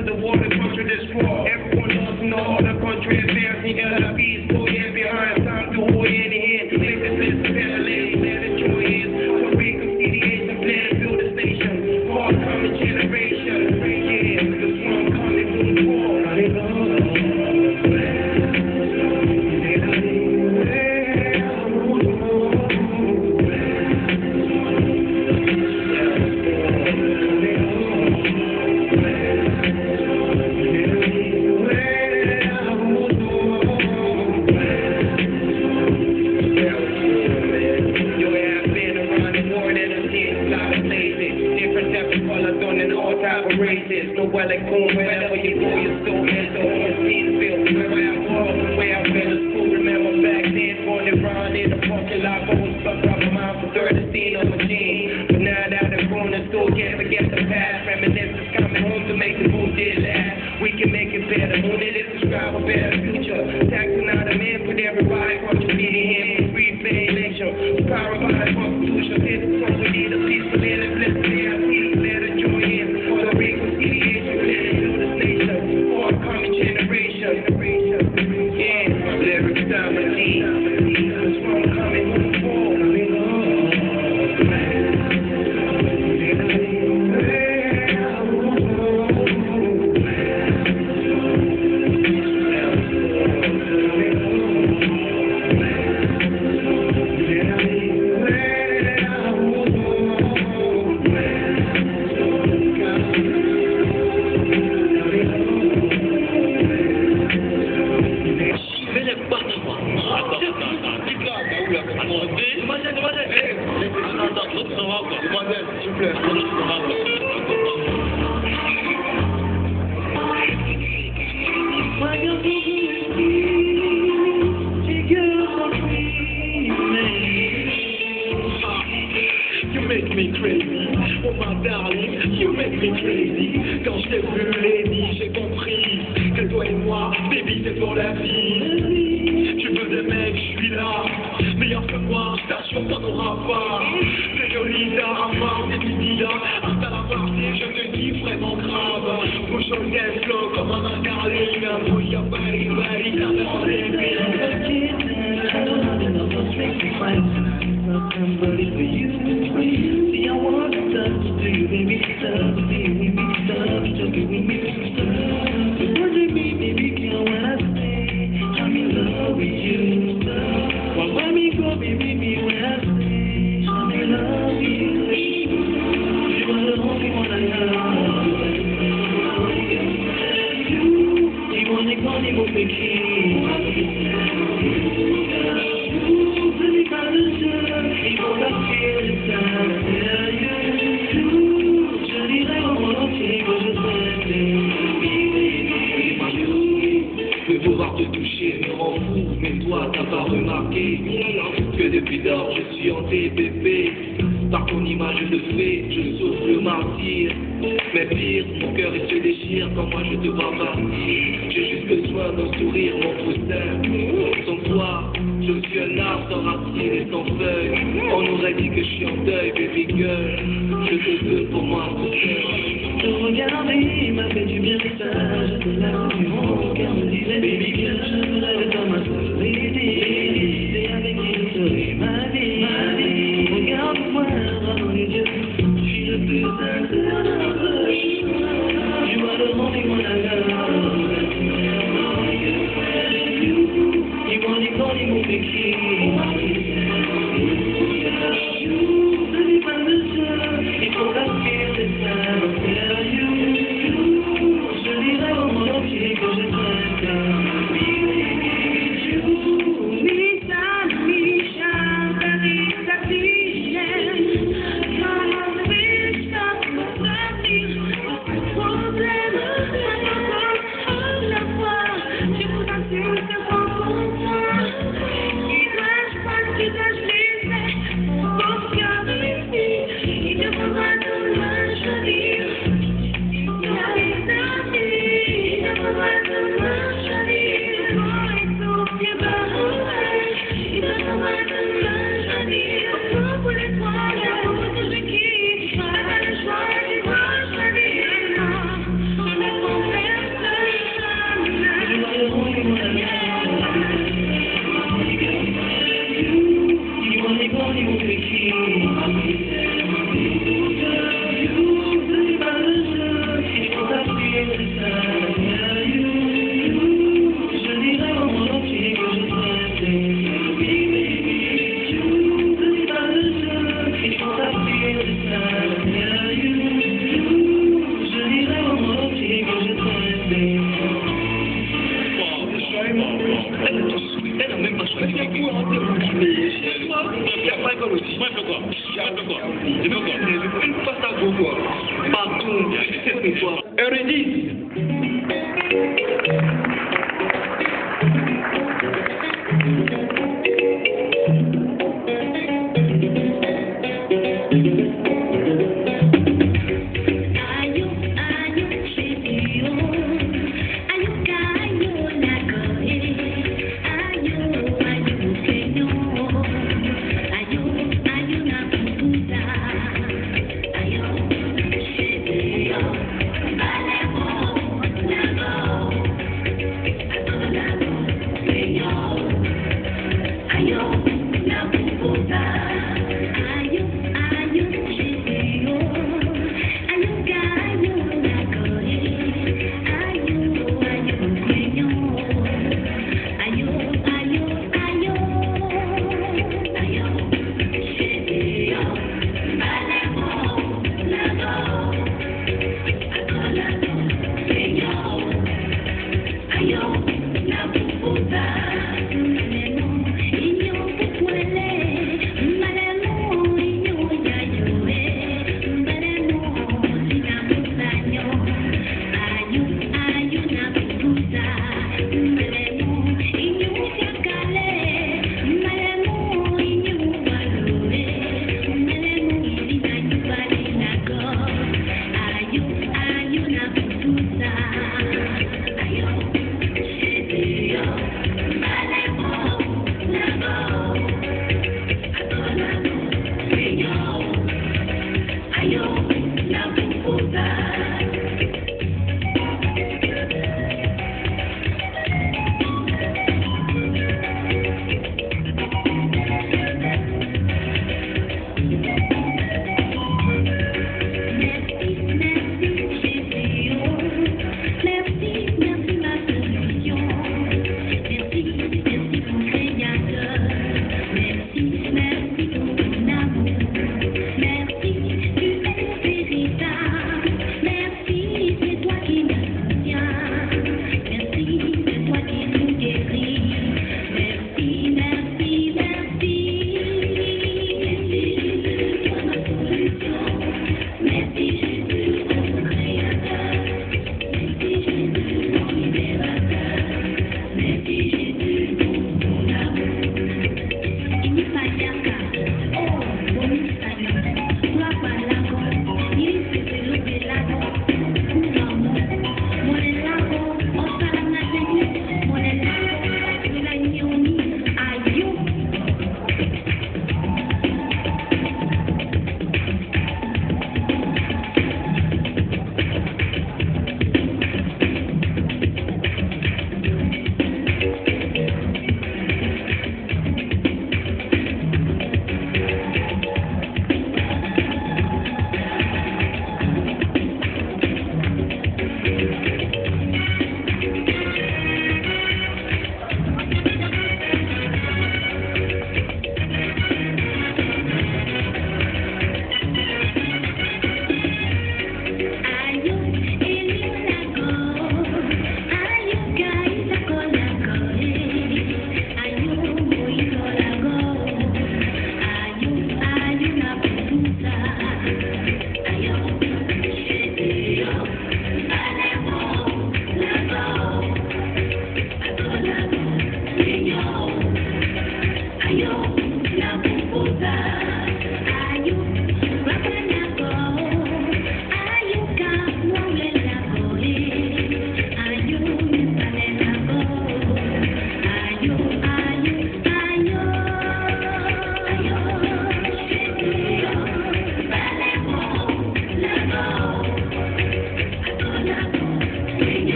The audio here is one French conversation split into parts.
to the water, country destroy. Everyone knows in all the country advancing. LFB's pull in behind, time to hold in the hand. Make this list of ladies, let it join in. So we can see the Asian plan and build a station. For our coming generation. Yeah, the storm coming from the fall. No well like boom, wherever you go, you're still mental. Your skin feel where I walk, where I feel is cool. Remember back then, born and brought in the parking lot, always stuck up my mind for 30 scene on machine. But now that I'm grown and still can't forget the past. Reminiscence coming home to make the mood did last. We can make it better, moon it is describe a better future. Taxing out a man, put everybody contributing him for free fair election. Power by the constitution, this is what we need a peaceful land and blessed reality. Let it join in. So we can see the age of build this nation for our coming generation. Yeah, lyrics down the lead. This one coming home for. You make me crazy, oh my darling, you make me crazy. Quand je t'ai vu, Lady, j'ai compris que toi et moi, baby, c'est pour la vie. Tu veux des mecs, je suis là. Meilleur que moi, je t'assure, t'en auras pas. C'est joli, t'as un marre, c'est Didi là. Installe la partie, je te dis vraiment grave. Push on the flow comme un darling. Push your body, body, t'as l'air baby. Somebody for you. See, I want to touch to you, baby, love to you, love to give me some stuff. What do you mean, baby, girl, when I say I'm in love with you? Well, let me go, baby, when I say I'm in love with you. You are the only one I love. You want to call me with the key. Pouvoir te toucher me rend fou, mais toi t'as pas remarqué que depuis lors je suis en TPP. Par ton image de fée, je souffre le martyr. Mais pire, mon cœur il se déchire quand moi je te vois partir. J'ai juste besoin d'un sourire, mon trou sans toi, je suis un arbre sans racines et sans feuilles. On aurait dit que je suis en deuil, baby girl. Je te veux pour moi tout seul. Te regarder m'a fait du bien, ça. Je te lave du mon cœur me disait, baby girl, je rêve dans ma solitude. C'est avec qui je serai ma vie. Regarde-moi dans les yeux, je suis le plus sincère d'entre eux. You are the only one I love. You want to call me with the key. Ce n'est pas le seul, il faut la faire des ça. Je dirais Eurydice.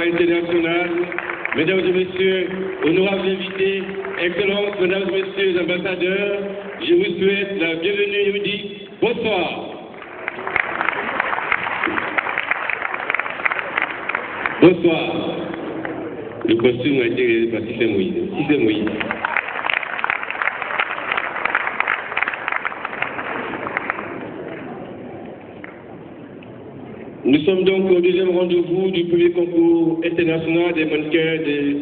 International, mesdames et messieurs, honorables invités, excellences, mesdames et messieurs les ambassadeurs, je vous souhaite la bienvenue et vous dis bonsoir. Bonsoir. Le costume a été réalisé par Tissé Moïse. Nous sommes donc au deuxième rendez-vous du premier concours international des mannequins de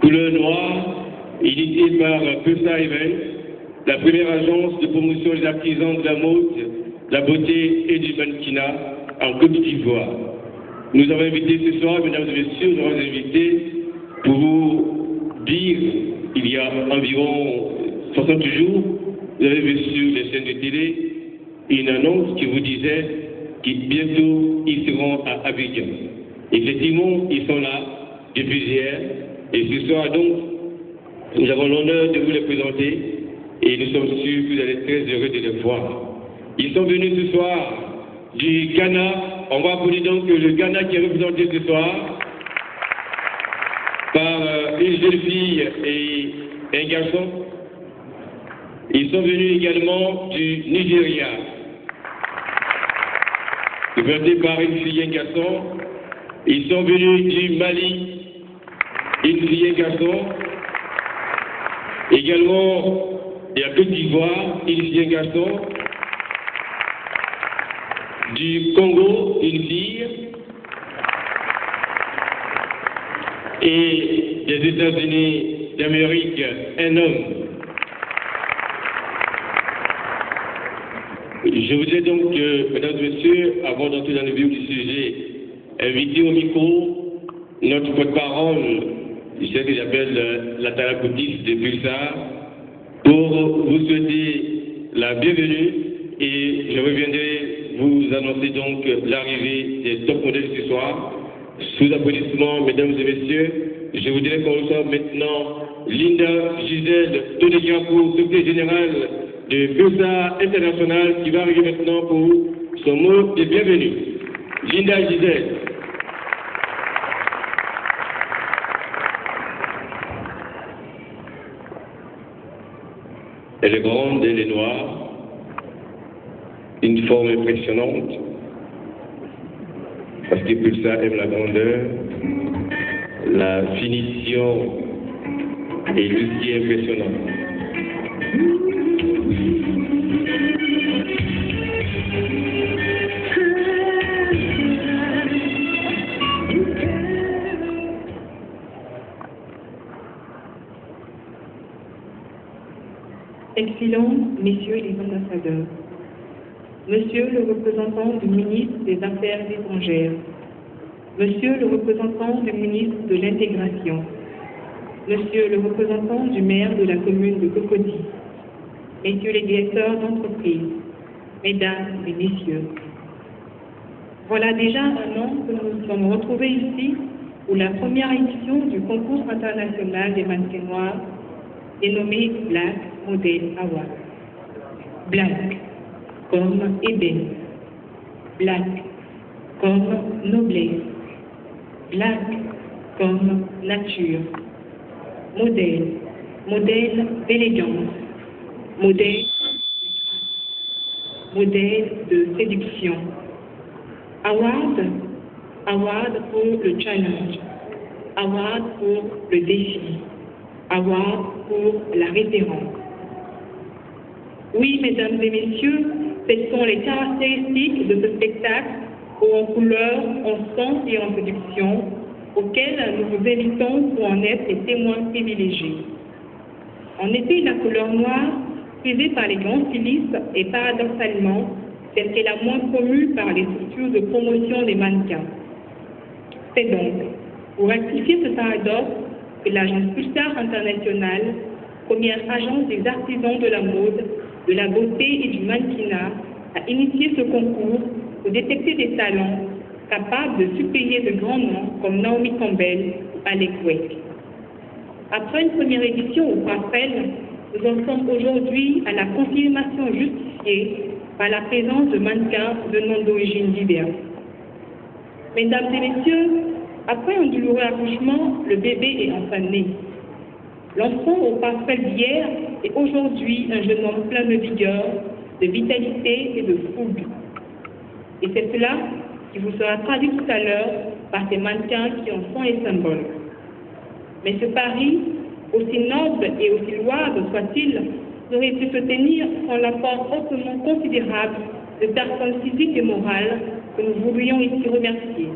couleur noire, initié par PESA Events, la première agence de promotion des artisans de la mode, de la beauté et du mannequinat en Côte d'Ivoire. Nous avons invité ce soir, mesdames et messieurs, nous avons invité pour vous dire, il y a environ 60 jours, vous avez vu sur les chaînes de télé une annonce qui vous disait que bientôt ils seront à Abidjan. Effectivement, ils sont là depuis hier et ce soir donc, nous avons l'honneur de vous les présenter et nous sommes sûrs que vous allez être très heureux de les voir. Ils sont venus ce soir du Ghana. On va applaudir donc le Ghana qui est représenté ce soir par une jeune fille et un garçon. Ils sont venus également du Nigeria, représentés par une fille et un garçon. Ils sont venus du Mali, une fille et un garçon. Également, de la Côte d'Ivoire, une fille et un garçon. Du Congo, une fille. Et des États-Unis d'Amérique, un homme. Je voudrais donc, mesdames et messieurs, avant d'entrer dans le vif du sujet, inviter au micro notre porte-parole, celle que j'appelle la Talakoutis de Pulsar, pour vous souhaiter la bienvenue et je reviendrai vous annoncer donc l'arrivée des top modèles ce soir. Sous applaudissements, mesdames et messieurs, je voudrais qu'on reçoive maintenant Linda Gisèle Tony-Diapo, secrétaire générale de PESA International, qui va arriver maintenant pour son mot de bienvenue. Linda Gisèle. Elle est grande, elle est noire, une forme impressionnante, parce que Pulsar aime la grandeur, la finition et tout ce qui est impressionnant. Excellents messieurs les ambassadeurs, monsieur le représentant du ministre des Affaires étrangères, monsieur le représentant du ministre de l'Intégration, monsieur le représentant du maire de la commune de Cocody, messieurs les directeurs d'entreprise, mesdames et messieurs. Voilà déjà un an que nous nous sommes retrouvés ici pour la première édition du concours international des mannequins noirs dénommé Black Model Award. Black comme ébène, black comme noblesse, black comme nature, modèle d'élégance, modèle de séduction. Award pour le challenge, award pour le défi, award pour la référence. Oui, mesdames et messieurs, ce sont les caractéristiques de ce spectacle, haut en couleur, en son et en séduction, auxquelles nous vous invitons pour en être les témoins privilégiés. En effet, la couleur noire, prisée par les grands stylistes, est paradoxalement celle qui est la moins promue par les structures de promotion des mannequins. C'est donc pour rectifier ce paradoxe que l'agence Pulsar International, première agence des artisans de la mode, de la beauté et du mannequinat, a initié ce concours pour détecter des talents capables de suppléer de grands noms comme Naomi Campbell ou Alec Wake. Après une première édition au Coiffel, nous en sommes aujourd'hui à la confirmation justifiée par la présence de mannequins de noms d'origine diverses. Mesdames et messieurs, après un douloureux accouchement, le bébé est enfin né. L'enfant au parfait d'hier est aujourd'hui un jeune homme plein de vigueur, de vitalité et de fougue. Et c'est cela qui vous sera traduit tout à l'heure par ces mannequins qui en sont les symboles. Mais ce pari, aussi noble et aussi louable soit-il, n'aurait pu se tenir sans l'apport hautement considérable de personnes physiques et morales que nous voudrions ici remercier.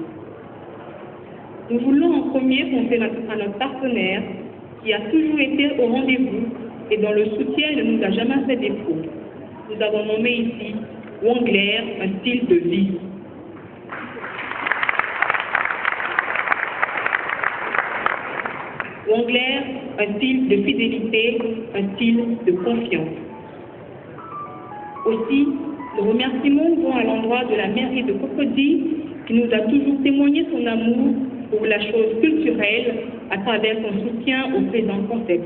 Nous voulons en premier penser à notre partenaire qui a toujours été au rendez-vous et dont le soutien ne nous a jamais fait défaut. Nous avons nommé ici Wangler, un style de vie. Wangler, un style de fidélité, un style de confiance. Aussi, nos remerciements vont à l'endroit de la mairie de Cocody qui nous a toujours témoigné son amour pour la chose culturelle à travers son soutien au présent concept.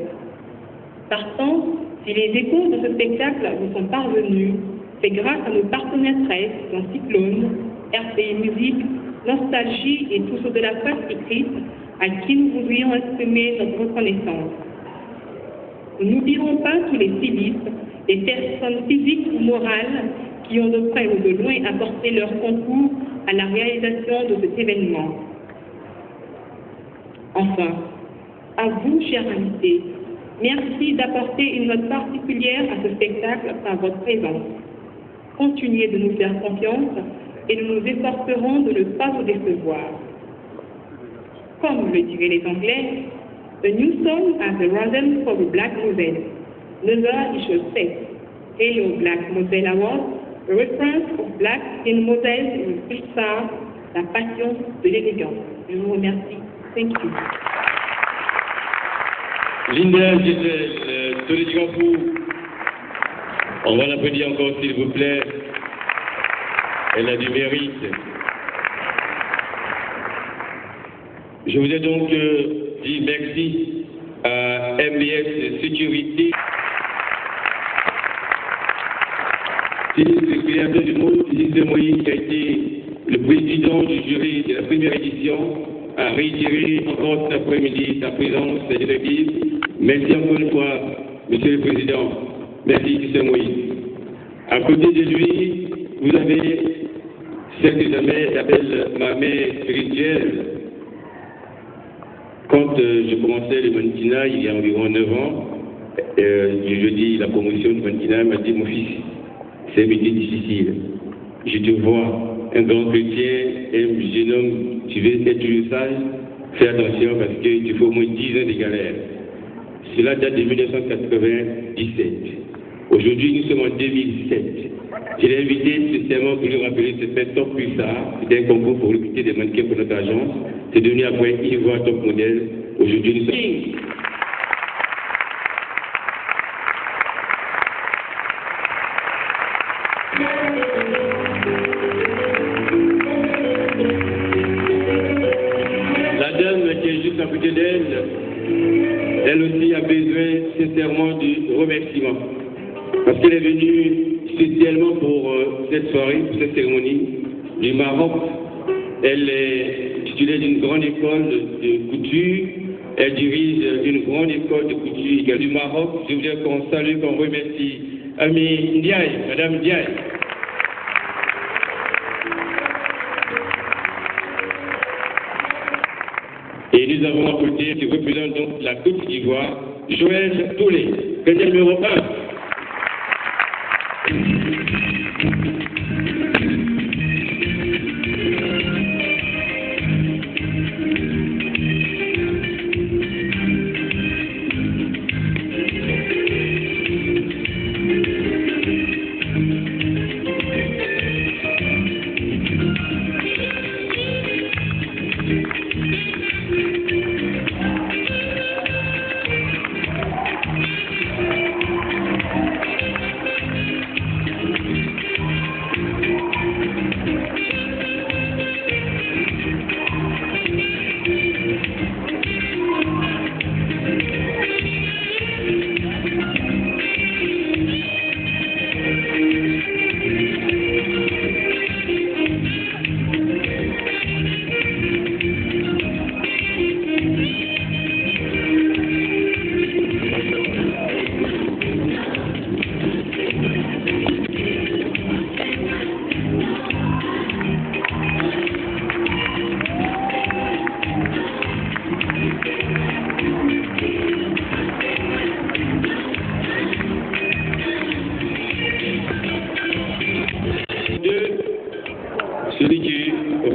Partant, si les échos de ce spectacle vous sont parvenus, c'est grâce à nos partenaires presse, dont Cyclone, RPI Musique, Nostalgie et tous ceux de la presse écrite, à qui nous voudrions exprimer notre reconnaissance. Nous n'oublierons pas tous les stylistes, les personnes physiques ou morales qui ont de près ou de loin apporté leur concours à la réalisation de cet événement. Enfin, à vous, chers invités, merci d'apporter une note particulière à ce spectacle par votre présence. Continuez de nous faire confiance et nous nous efforcerons de ne pas vous décevoir. Comme le diraient les Anglais, the new song as a rhythm for the Black Moselle. Never it should say, Hello Black Moselle Awards, a reference of Black in Moselle in Pixar, la passion de l'élégance. Je vous remercie. Thank you. Linda Gisèle Toledigrafou, on va l'applaudir encore s'il vous plaît. Elle a du mérite. Je vous ai donc dit merci à MBS Sécurité. C'est le créateur du mot, Lise Moïse, qui a été le président du jury de la première édition, a réitéré encore cet après-midi sa présence directive. Merci encore une fois, Monsieur le Président. Merci, Lise Moïse. À côté de lui, vous avez celle que j'appelle ma mère spirituelle. Quand je commençais le mannequinat, il y a environ 9 ans, du jeudi, la promotion du mannequinat m'a dit, mon fils, c'est un métier difficile. Je te vois, un grand chrétien, un jeune homme, tu veux être toujours sage, fais attention parce qu'il te faut au moins 10 ans de galère. Cela date de 1997. Aujourd'hui, nous sommes en 2007. Je l'ai invité spécialement pour lui rappeler cette fête Top Pulsar. C'était un concours pour recruter des mannequins pour notre agence. C'est devenu après Ivoire Top Modèle. Aujourd'hui, nous sommes... La dame qui est juste à côté d'elle, elle aussi a besoin sincèrement du remerciement. Parce qu'elle est venue spécialement pour cette soirée, pour cette cérémonie du Maroc. Elle est titulaire d'une grande école de couture. Elle dirige une grande école de couture du Maroc. Je voudrais qu'on salue, qu'on remercie Ami Ndiaye, Madame Ndiaye. Et nous avons à côté, qui représente donc la Côte d'Ivoire, Joël Toulé, candidat numéro 1.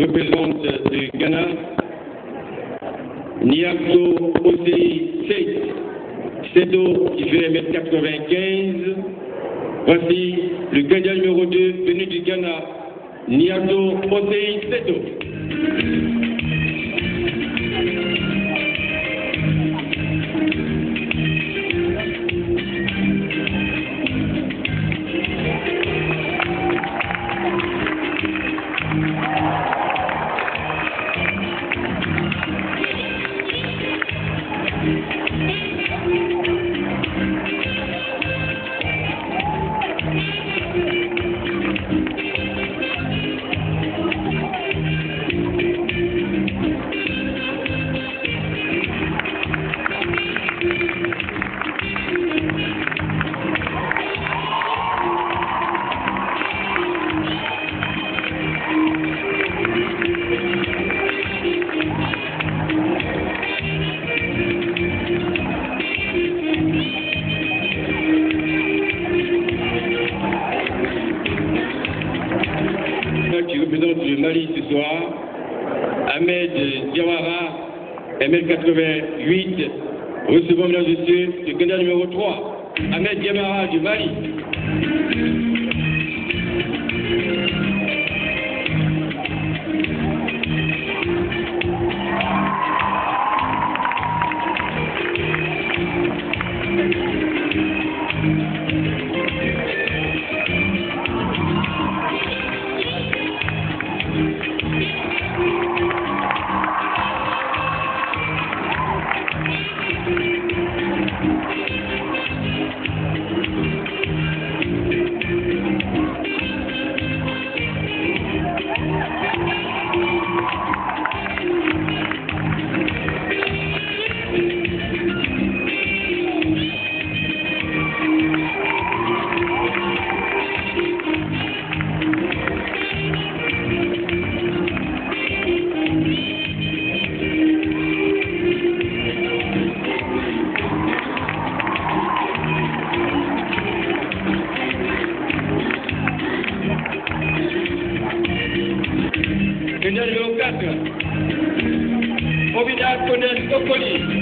représente le Ghana, Niato Osei Seto qui fait 1m95. Voici le gardien numéro 2 venu du Ghana, Niato Osei Seto. Qui représente le Mali ce soir, Ahmed Diawara, 1m88, recevons mesdames et messieurs le candidat numéro 3, Ahmed Diawara du Mali. Numéro 4, Obida Konel Okoli.